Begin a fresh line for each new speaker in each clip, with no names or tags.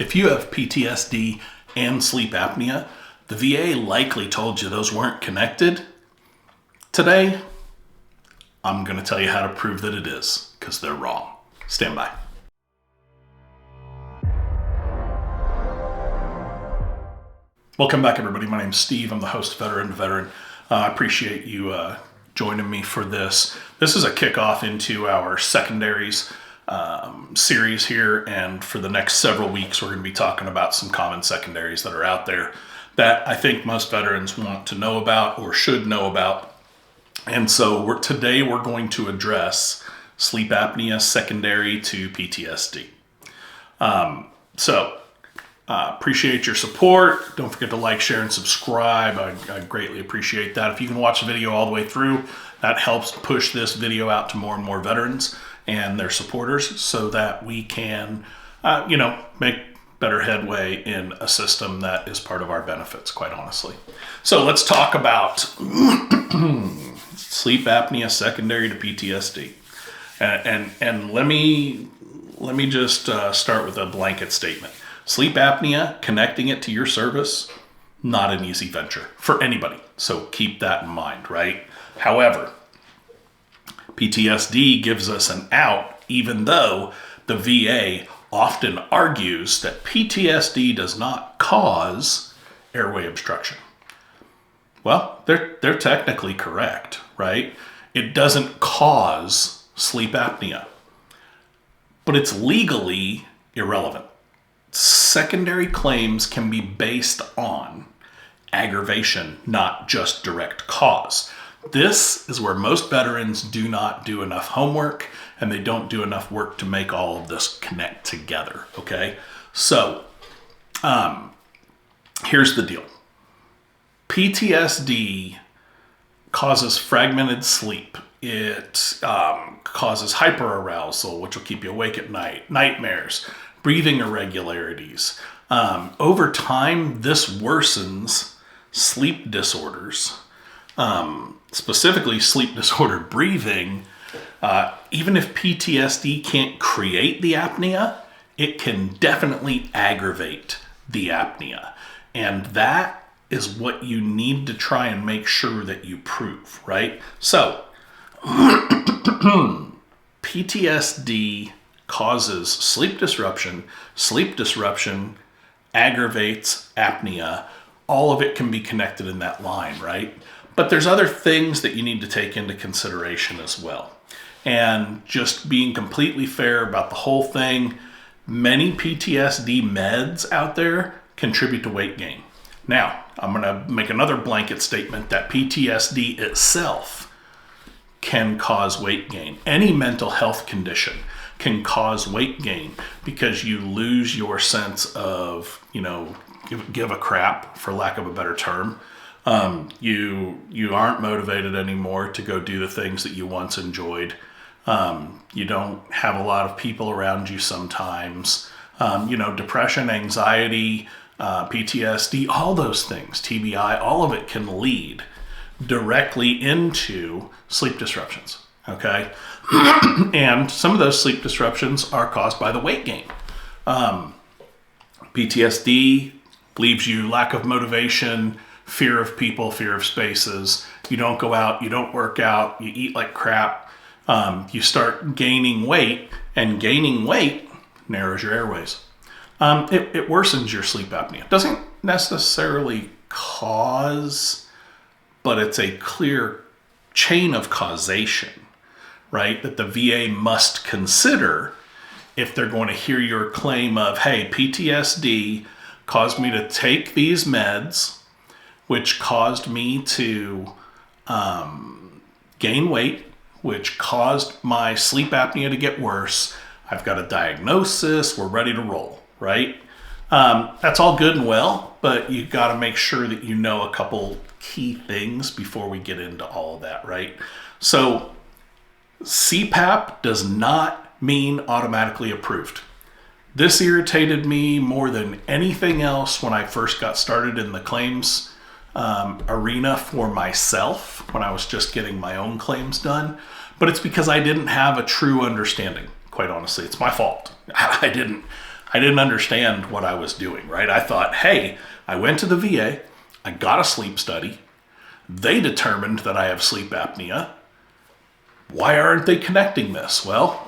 If you have PTSD and sleep apnea, the VA likely told you those weren't connected. Today, I'm going to tell you how to prove that it is, because they're wrong. Stand by. Welcome back, everybody. My name's Steve. I'm the host of Veteran to Veteran. I appreciate you joining me for this. This is a kickoff into our secondaries series here, and for the next several weeks, we're going to be talking about some common secondaries that are out there that I think most veterans want to know about or should know about. And so today we're going to address sleep apnea secondary to PTSD. Appreciate your support. Don't forget to like, share, and subscribe. I greatly appreciate that. If you can watch the video all the way through, that helps push this video out to more and more veterans and their supporters so that we can, make better headway in a system that is part of our benefits, quite honestly. So let's talk about sleep apnea secondary to PTSD. And let me just start with a blanket statement. Sleep apnea, connecting it to your service, not an easy venture for anybody. So keep that in mind, right? However, PTSD gives us an out, even though the VA often argues that PTSD does not cause airway obstruction. Well, they're technically correct, right? It doesn't cause sleep apnea, but it's legally irrelevant. Secondary claims can be based on aggravation, not just direct cause. This is where most veterans do not do enough homework, and they don't do enough work to make all of this connect together, okay? So, here's the deal. PTSD causes fragmented sleep. It causes hyperarousal, which will keep you awake at night, nightmares, breathing irregularities. Over time, this worsens sleep disorders, specifically sleep disordered breathing. Even if PTSD can't create the apnea, it can definitely aggravate the apnea. And that is what you need to try and make sure that you prove, right? So, PTSD causes sleep disruption. Sleep disruption aggravates apnea. All of it can be connected in that line, right? But there's other things that you need to take into consideration as well. And just being completely fair about the whole thing, many PTSD meds out there contribute to weight gain. Now, I'm going to make another blanket statement that PTSD itself can cause weight gain. Any mental health condition can cause weight gain because you lose your sense of, give a crap, for lack of a better term. You aren't motivated anymore to go do the things that you once enjoyed. You don't have a lot of people around you sometimes. Depression, anxiety, PTSD, all those things, TBI, all of it can lead directly into sleep disruptions. Okay. And some of those sleep disruptions are caused by the weight gain. PTSD leaves you lack of motivation, fear of people, fear of spaces. You don't go out, you don't work out, you eat like crap. You start gaining weight, and gaining weight narrows your airways. It worsens your sleep apnea. It doesn't necessarily cause, but it's a clear chain of causation, right, that the VA must consider if they're going to hear your claim of, hey, PTSD caused me to take these meds, which caused me to gain weight, which caused my sleep apnea to get worse. I've got a diagnosis, we're ready to roll, right? That's all good and well, but you got to make sure that you know a couple key things before we get into all of that, right? So CPAP does not mean automatically approved. This irritated me more than anything else when I first got started in the claims arena for myself, when I was just getting my own claims done. But it's because I didn't have a true understanding, quite honestly. It's my fault. I didn't I didn't understand what I was doing, right? I thought, hey, I went to the VA, I got a sleep study, they determined that I have sleep apnea. Why aren't they connecting this? Well,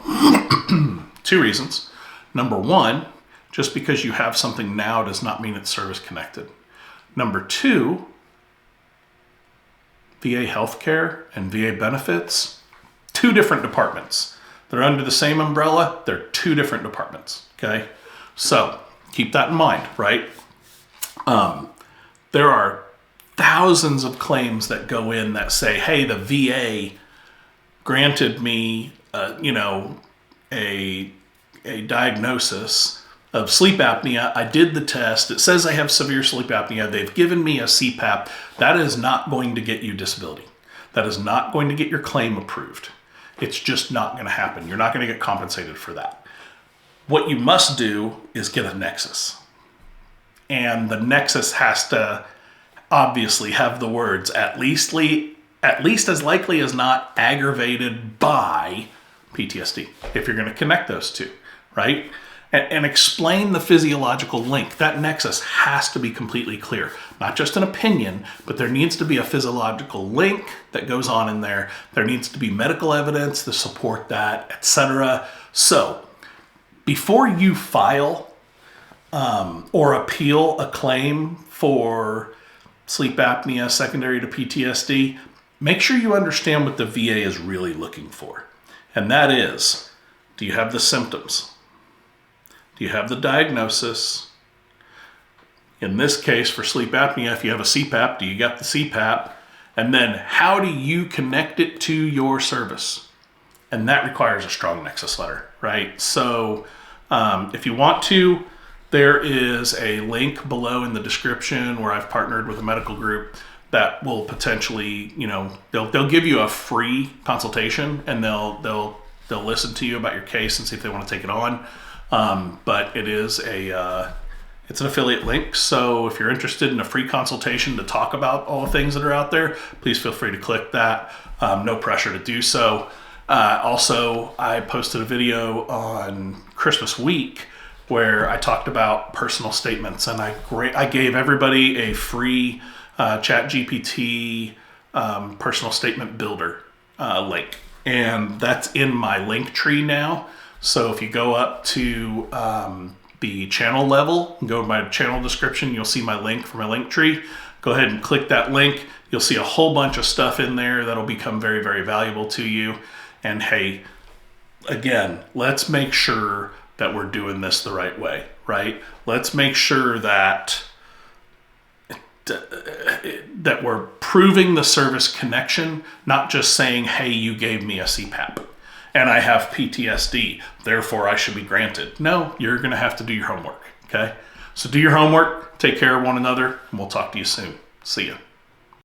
two reasons. Number one, just because you have something now does not mean it's service connected. Number two, VA healthcare and VA benefits, two different departments. They're under the same umbrella, they're two different departments, okay? So keep that in mind, right? There are thousands of claims that go in that say, hey, the VA granted me, a diagnosis of sleep apnea. I did the test. It says I have severe sleep apnea. They've given me a CPAP. That is not going to get you disability. That is not going to get your claim approved. It's just not going to happen. You're not going to get compensated for that. What you must do is get a nexus. And the nexus has to obviously have the words at least as likely as not aggravated by PTSD, if you're going to connect those two, right? And explain the physiological link. That nexus has to be completely clear. Not just an opinion, but there needs to be a physiological link that goes on in there. There needs to be medical evidence to support that, etc. So, before you file or appeal a claim for sleep apnea secondary to PTSD, make sure you understand what the VA is really looking for. And that is, do you have the symptoms? Do you have the diagnosis? In this case, for sleep apnea, if you have a CPAP, do you get the CPAP? And then how do you connect it to your service? And that requires a strong nexus letter, right? So if you want to, there is a link below in the description where I've partnered with a medical group that will potentially, they'll give you a free consultation, and they'll listen to you about your case and see if they want to take it on. But it is it's an affiliate link. So if you're interested in a free consultation to talk about all the things that are out there, please feel free to click that. No pressure to do so. Also, I posted a video on Christmas week where I talked about personal statements, and I gave everybody a free ChatGPT personal statement builder link, and that's in my link tree now. So if you go up to the channel level and go to my channel description, you'll see my link for my link tree. Go ahead and click that link. You'll see a whole bunch of stuff in there that'll become very, very valuable to you. And hey, again, let's make sure that we're doing this the right way, right? Let's make sure that we're proving the service connection, not just saying, hey, you gave me a CPAP and I have PTSD, therefore I should be granted. No, you're going to have to do your homework, okay? So do your homework, take care of one another, and we'll talk to you soon. See ya.